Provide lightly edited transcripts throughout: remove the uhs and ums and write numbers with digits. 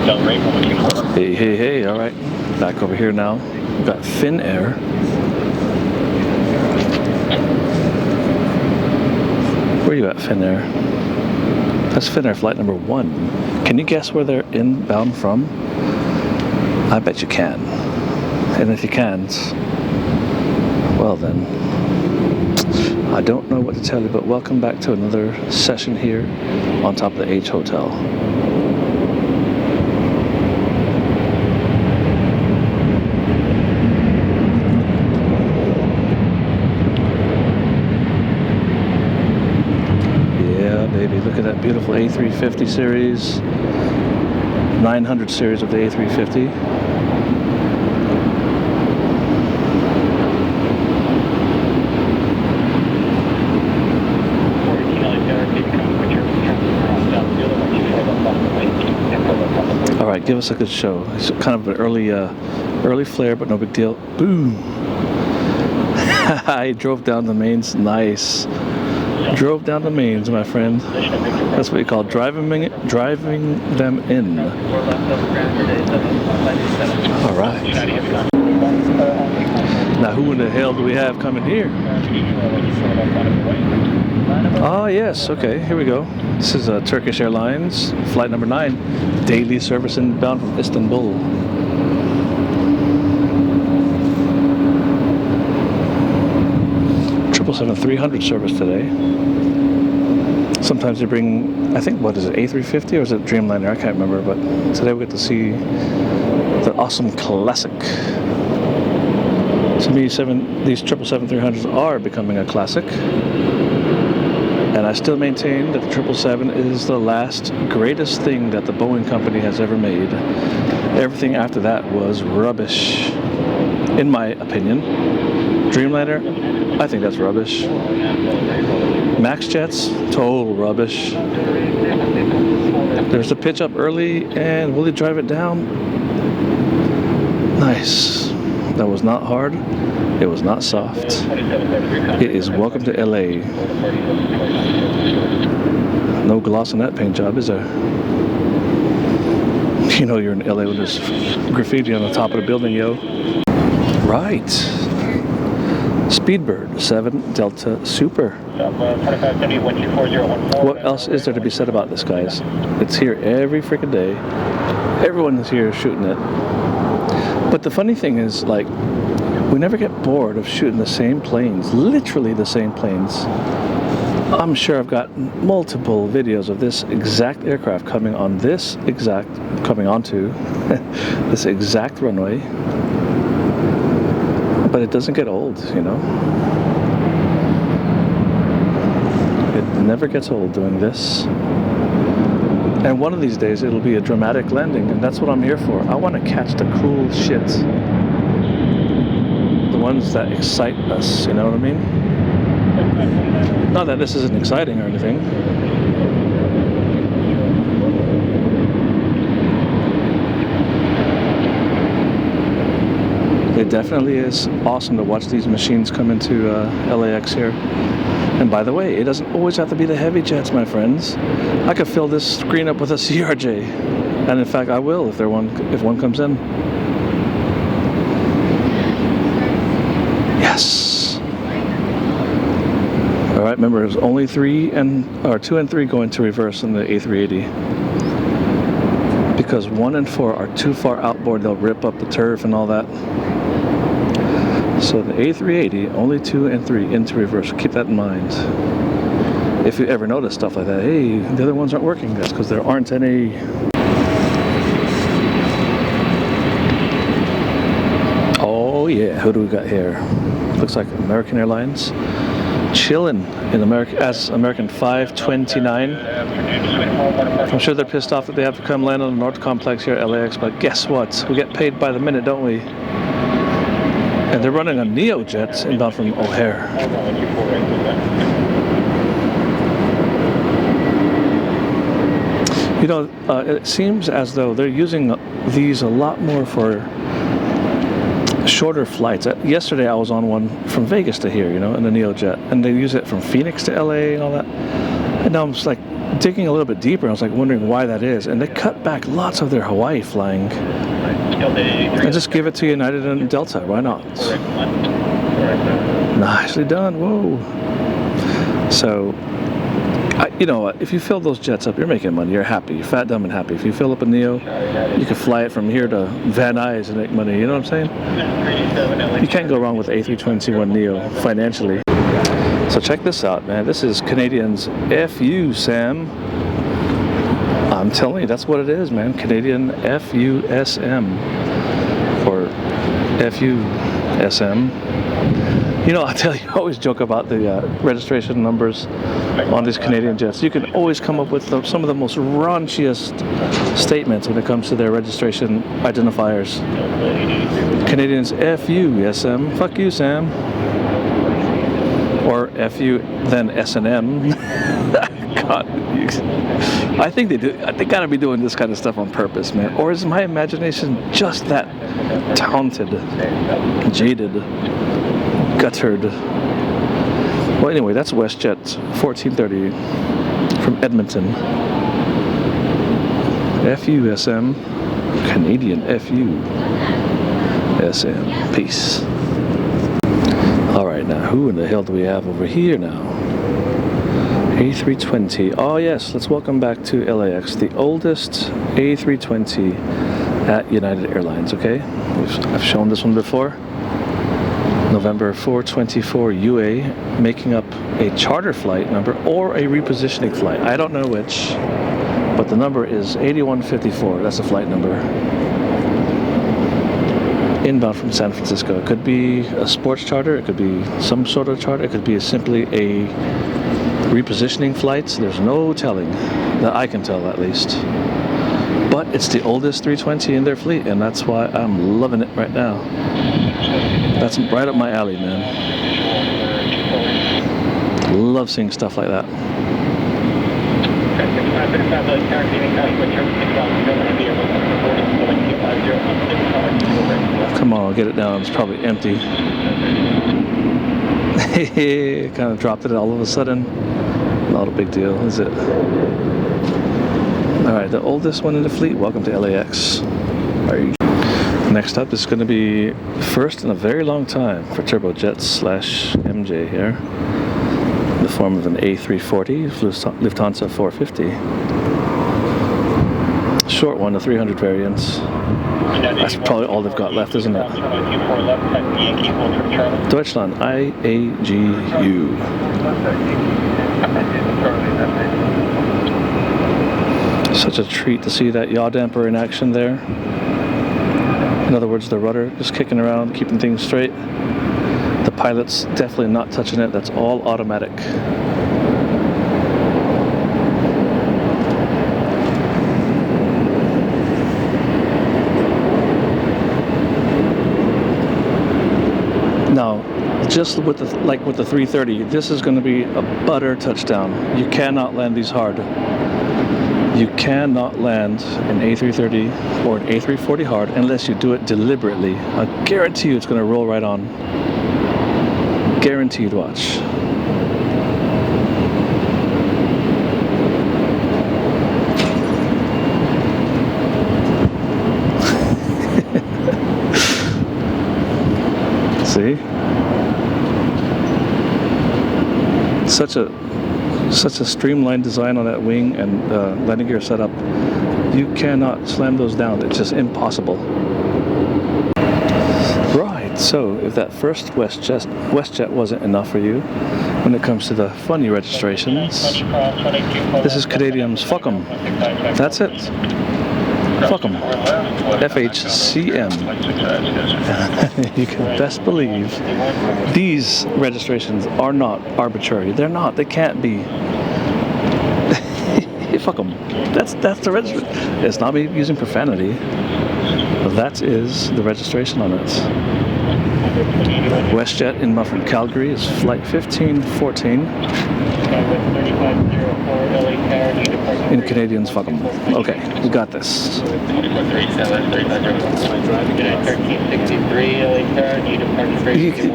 Hey, hey, hey, all right. Back over here now. We've got Finnair. Where you at, Finnair? That's Finnair flight number 1. Can you guess where they're inbound from? I bet you can. And if you can't, well then, I don't know what to tell you, but welcome back to another session here on top of the H Hotel. Yeah, baby, look at that beautiful A350 series, 900 series of the A350. All right, give us a good show. It's kind of an early flare, but no big deal. Boom! I drove down the mains. Nice. Drove down the mains, my friend. That's what you call driving them in. All right. Now, who in the hell do we have coming here? Oh, yes. Okay, here we go. This is Turkish Airlines, flight number 9, daily service inbound from Istanbul. Triple 7-300 service today. Sometimes they bring, I think, what is it, A350 or is it Dreamliner? I can't remember, but today we get to see the awesome classic. To me, these 777-300s are becoming a classic. And I still maintain that the 777 is the last greatest thing that the Boeing company has ever made. Everything after that was rubbish, in my opinion. Dreamliner, I think that's rubbish. Max jets, total rubbish. There's the pitch up early, and will he drive it down? Nice. That was not hard. It was not soft. It is welcome to LA. No gloss on that paint job, is there? You know you're in LA when there's graffiti on the top of the building, yo. Right. Speedbird 7 Delta Super. What else is there to be said about this, guys? It's here every freaking day. Everyone is here shooting it. But the funny thing is, like, we never get bored of shooting the same planes, literally the same planes. I'm sure I've got multiple videos of this exact aircraft coming onto this exact runway. But it doesn't get old, you know. It never gets old doing this. And one of these days it'll be a dramatic landing, and that's what I'm here for. I want to catch the cool shit. The ones that excite us, you know what I mean? Not that this isn't exciting or anything. It definitely is awesome to watch these machines come into LAX here. And by the way, it doesn't always have to be the heavy jets, my friends. I could fill this screen up with a CRJ. And in fact, I will if one comes in. Yes. All right, remember, there's only 2 and 3 going to reverse in the A380. Because 1 and 4 are too far outboard, they'll rip up the turf and all that. So the A380, only 2 and 3 into reverse. Keep that in mind. If you ever notice stuff like that, hey, the other ones aren't working. That's because there aren't any. Oh yeah, who do we got here? Looks like American Airlines. Chilling in American 529. I'm sure they're pissed off that they have to come land on the North Complex here at LAX, but guess what? We get paid by the minute, don't we? And they're running a Neojet inbound from O'Hare. You know, it seems as though they're using these a lot more for shorter flights. Yesterday I was on one from Vegas to here, you know, in the Neojet, and they use it from Phoenix to LA and all that. And now I'm just like digging a little bit deeper. I was like wondering why that is. And they cut back lots of their Hawaii flying. And just give it to United and Delta. Why not? Nicely done. Whoa. So, you know what? If you fill those jets up, you're making money. You're happy. You're fat, dumb, and happy. If you fill up a Neo, you can fly it from here to Van Nuys and make money. You know what I'm saying? You can't go wrong with A321 Neo financially. So check this out, man. This is Canadian's FU, Sam. I'm telling you, that's what it is, man. Canadian FUSM. Or FUSM. You know, I tell you, I always joke about the registration numbers on these Canadian jets. You can always come up with some of the most raunchiest statements when it comes to their registration identifiers. Canadians FUSM. Fuck you, Sam. Or FU, then S&M. God, I think they do. They gotta be doing this kind of stuff on purpose, man. Or is my imagination just that talented, jaded, guttered? Well, anyway, that's WestJet 1430 from Edmonton. FUSM, Canadian FUSM. Peace. All right, now who in the hell do we have over here now? A320. Oh yes, let's welcome back to LAX, the oldest A320 at United Airlines. Okay, I've shown this one before. November 424 UA, making up a charter flight number or a repositioning flight. I don't know which, but the number is 8154. That's the flight number. Inbound from San Francisco. It could be a sports charter, it could be some sort of charter, it could be simply a repositioning flight. There's no telling, that I can tell at least. But it's the oldest 320 in their fleet, and that's why I'm loving it right now. That's right up my alley, man. Love seeing stuff like that. Come on, get it down. It's probably empty. Kind of dropped it all of a sudden. Not a big deal, is it? Alright, the oldest one in the fleet. Welcome to LAX. Next up is going to be first in a very long time for Turbojets / MJ here. In the form of an A340, Lufthansa 450. Short one, the 300 variants. That's probably all they've got left, isn't it? Deutschland, IAGU. Such a treat to see that yaw damper in action there. In other words, the rudder just kicking around, keeping things straight. The pilot's definitely not touching it. That's all automatic. Now, just with the, like with the 330, this is going to be a butter touchdown. You cannot land these hard. You cannot land an A330 or an A340 hard unless you do it deliberately. I guarantee you it's going to roll right on. Guaranteed, watch. See? Such a streamlined design on that wing and landing gear setup. You cannot slam those down. It's just impossible. Right, so if that first WestJet wasn't enough for you when it comes to the funny registrations, this is Canadian's fuck 'em. That's it. Fuck 'em. FHCM. You can best believe these registrations are not arbitrary. They're not. They can't be. Fuck 'em. That's the registration. It's not me using profanity. That is the registration on it. WestJet in from Calgary is flight 1514. In Canadians, fuck them. Okay, we got this.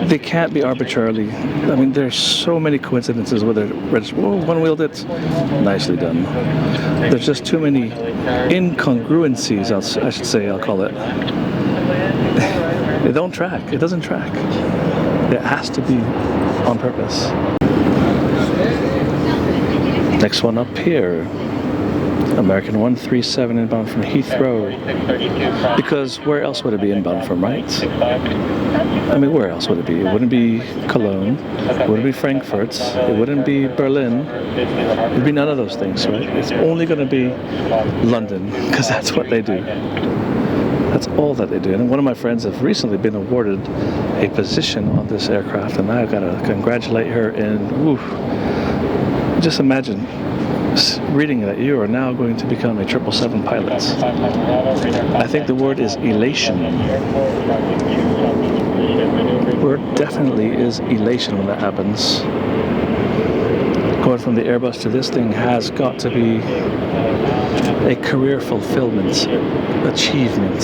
They can't be arbitrarily. I mean, there's so many coincidences where they're registered. Oh, one-wheeled it. Nicely done. There's just too many incongruencies, I should say, I'll call it. It don't track. It doesn't track. It has to be on purpose. Next one up here. American 137 inbound from Heathrow. Because where else would it be inbound from, right? I mean, where else would it be? It wouldn't be Cologne. It wouldn't be Frankfurt. It wouldn't be Berlin. It would be none of those things, right? It's only going to be London, because that's what they do. That's all that they do. And one of my friends have recently been awarded a position on this aircraft, and I've got to congratulate her. And just imagine reading that you are now going to become a 777 pilot. I think the word is elation. The word definitely is elation when that happens. Going from the Airbus to this thing has got to be a career fulfillment, achievement.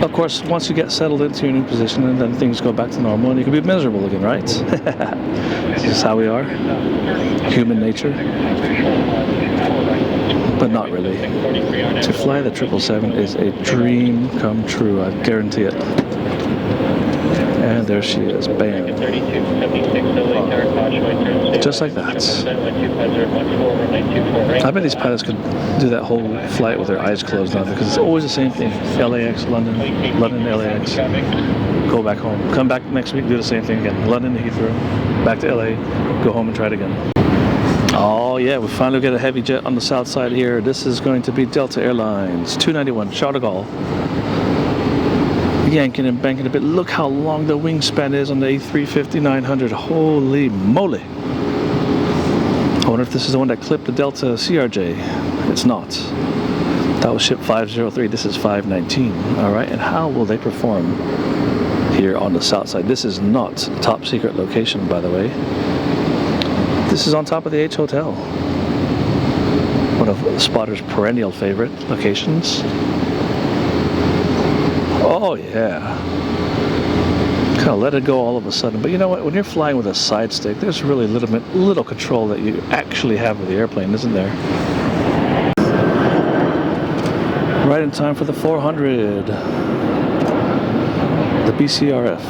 Of course, once you get settled into your new position and then things go back to normal and you can be miserable again, right? This is how we are. Human nature. But not really. To fly the 777 is a dream come true, I guarantee it. And there she is, bam. Just like that. I bet these pilots could do that whole flight with their eyes closed now, because it's always the same thing. LAX, London, London, LAX. Go back home. Come back next week, do the same thing again. London to Heathrow, back to LA, go home and try it again. Oh yeah, we finally get a heavy jet on the south side here. This is going to be Delta Airlines, 291, Charles de Gaulle. Yanking and banking a bit. Look how long the wingspan is on the A350-900. Holy moly. I wonder if this is the one that clipped the Delta CRJ. It's not. That was ship 503. This is 519. All right, and how will they perform here on the south side? This is not top secret location, by the way. This is on top of the H Hotel. One of the Spotter's perennial favorite locations. Oh yeah. Kind of let it go all of a sudden. But you know what? When you're flying with a side stick, there's really little control that you actually have with the airplane, isn't there? Right in time for the 400. The BCRF.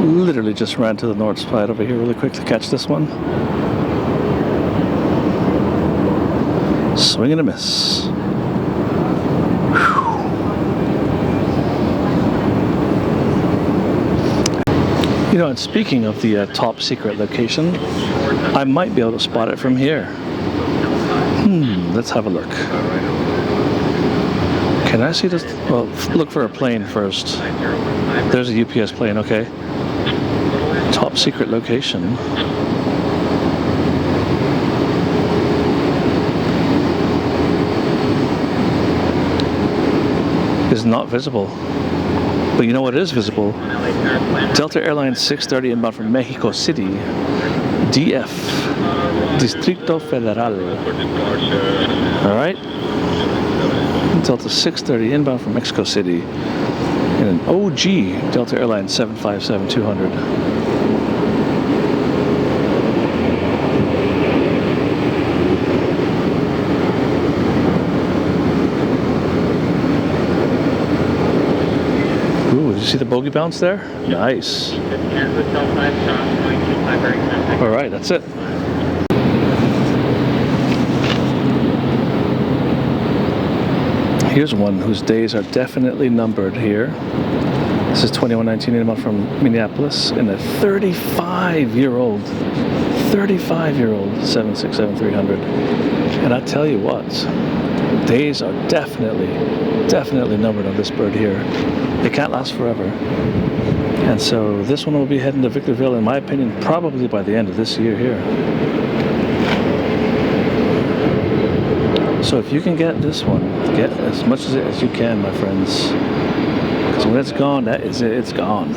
Literally just ran to the north side over here really quick to catch this one. Swing and a miss. Whew. You know, and speaking of the top secret location, I might be able to spot it from here. Let's have a look. Can I see this? Well, look for a plane first. There's a UPS plane, okay. Top secret location. Is not visible. But you know what is visible? Delta Airlines 630 inbound from Mexico City. DF. Distrito Federal. Alright. Delta 630 inbound from Mexico City. In an OG Delta Airlines 757-200. Ooh, did you see the bogey bounce there? Nice. All right, that's it. Here's one whose days are definitely numbered here. This is 2119 inbound from Minneapolis in a 35-year-old 767-300. And I tell you what, days are definitely numbered on this bird here. It can't last forever. And so this one will be heading to Victorville, in my opinion, probably by the end of this year here. So if you can get this one, get as much of it as you can, my friends. Because when it's gone, that is it. It's gone.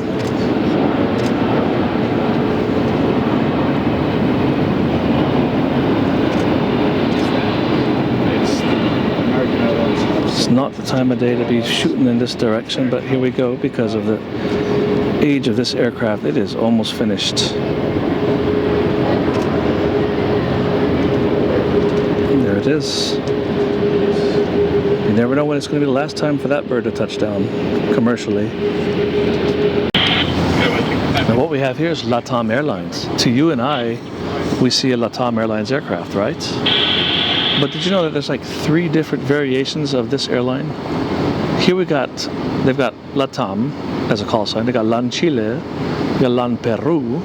It's not the time of day to be shooting in this direction, but here we go because of the age of this aircraft. It is almost finished. There it is. You never know when it's going to be the last time for that bird to touch down commercially. Now what we have here is LATAM Airlines. To you and I, we see a LATAM Airlines aircraft, right? But did you know that there's like 3 different variations of this airline? Here they've got LATAM as a call sign. They got LAN Chile, they got LAN Peru.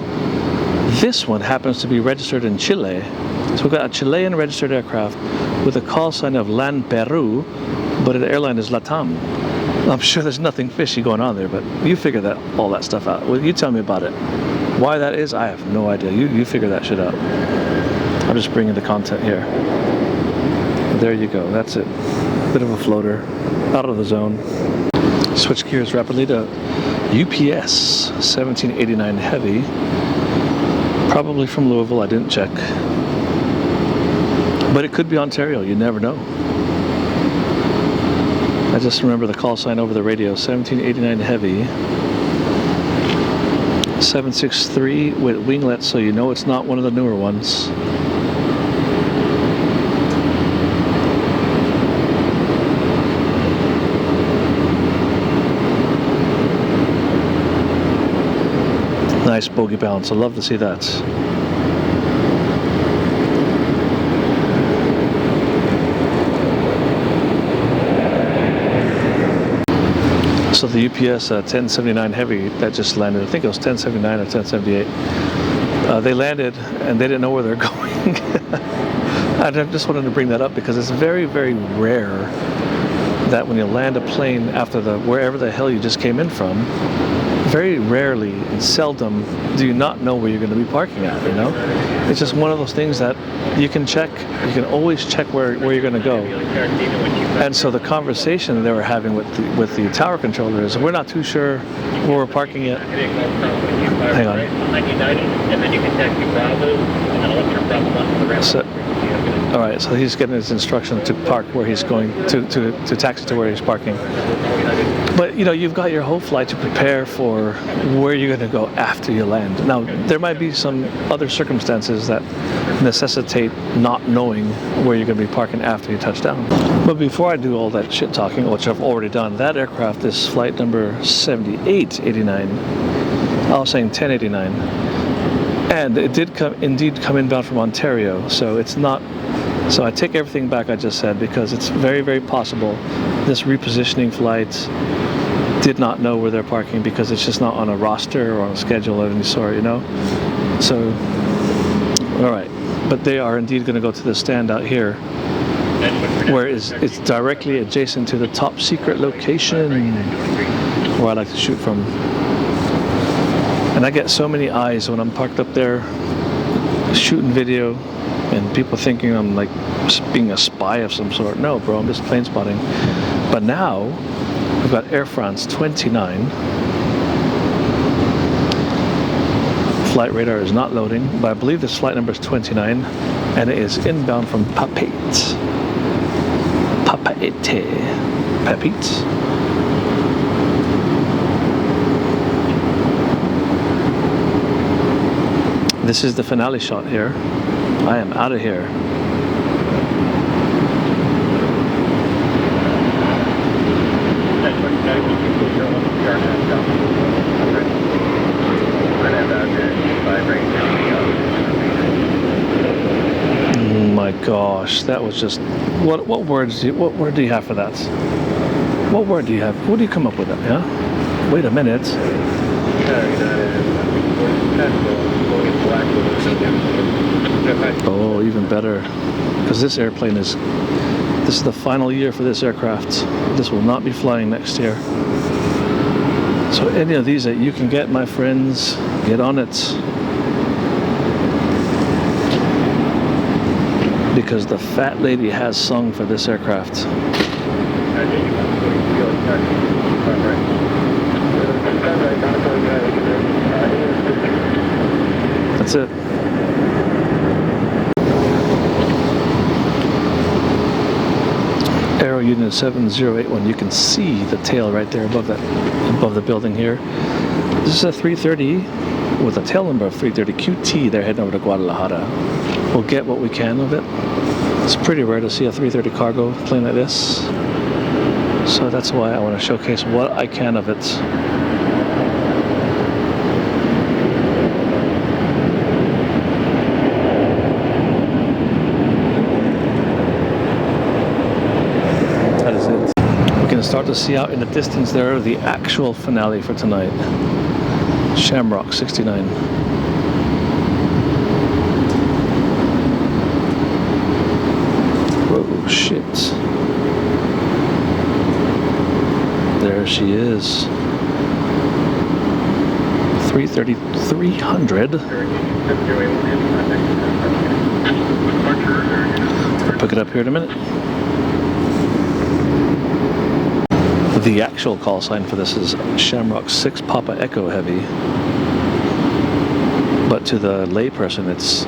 This one happens to be registered in Chile. So we've got a Chilean registered aircraft with a call sign of LAN Peru, but the airline is LATAM. I'm sure there's nothing fishy going on there, but you figure all that stuff out. Well, you tell me about it. Why that is, I have no idea. You figure that shit out. I'm just bringing the content here. There you go, that's it. Bit of a floater, out of the zone. Switch gears rapidly to UPS 1789 Heavy. Probably from Louisville, I didn't check. But it could be Ontario, you never know. I just remember the call sign over the radio, 1789 Heavy. 763 with winglets, so you know it's not one of the newer ones. Nice bogey bounce. I love to see that. So the UPS 1079 Heavy that just landed, I think it was 1079 or 1078. They landed and they didn't know where they're going. I just wanted to bring that up because it's very, very rare that when you land a plane after wherever the hell you just came in from, very rarely and seldom do you not know where you're going to be parking at, you know? It's just one of those things that you can check, you can always check where you're going to go. And so the conversation they were having with the tower controller is, we're not too sure where we're parking yet. Hang on. So, all right, so he's getting his instruction to park where he's going, to taxi to where he's parking. But, you know, you've got your whole flight to prepare for where you're going to go after you land. Now, there might be some other circumstances that necessitate not knowing where you're going to be parking after you touch down. But before I do all that shit talking, which I've already done, that aircraft is flight number 7889. I was saying 1089. And it did indeed come inbound from Ontario, so it's not. So I take everything back I just said, because it's very, very possible this repositioning flight did not know where they're parking because it's just not on a roster or on a schedule of any sort, you know. So, all right, but they are indeed going to go to the stand out here, where it's directly adjacent to the top secret location where I like to shoot from. And I get so many eyes when I'm parked up there shooting video, and people thinking I'm like being a spy of some sort. No, bro, I'm just plane spotting. But now we've got Air France 29. Flight radar is not loading, but I believe this flight number is 29, and it is inbound from Papeete. Papeete. This is the finale shot here. I am out of here. Oh my gosh, that was just what word do you have for that? What word do you have? What do you come up with that? Yeah? Wait a minute. Oh, even better, because this is the final year for this aircraft. This will not be flying next year. So any of these that you can get, my friends, get on it. because the fat lady has sung for this aircraft. That's it. Aero Unit 7081. You can see the tail right there above the building here. This is a 330 with a tail number of 330 QT. They're heading over to Guadalajara. We'll get what we can of it. It's pretty rare to see a 330 cargo plane like this, so that's why I want to showcase what I can of it. Start to see out in the distance there the actual finale for tonight. Shamrock 69. Whoa, shit. There she is. 300. We'll pick it up here in a minute. The actual call sign for this is Shamrock 6 Papa Echo Heavy, but to the layperson it's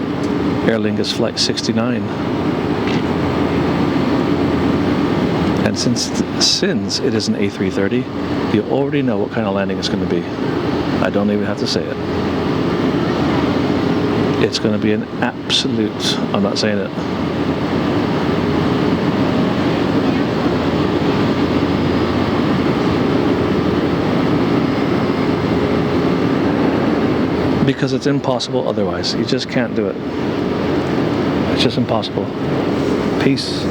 Aer Lingus Flight 69. And since it is an A330, you already know what kind of landing it's going to be. I don't even have to say it. It's going to be an absolute, I'm not saying it. Because it's impossible otherwise. You just can't do it. It's just impossible. Peace.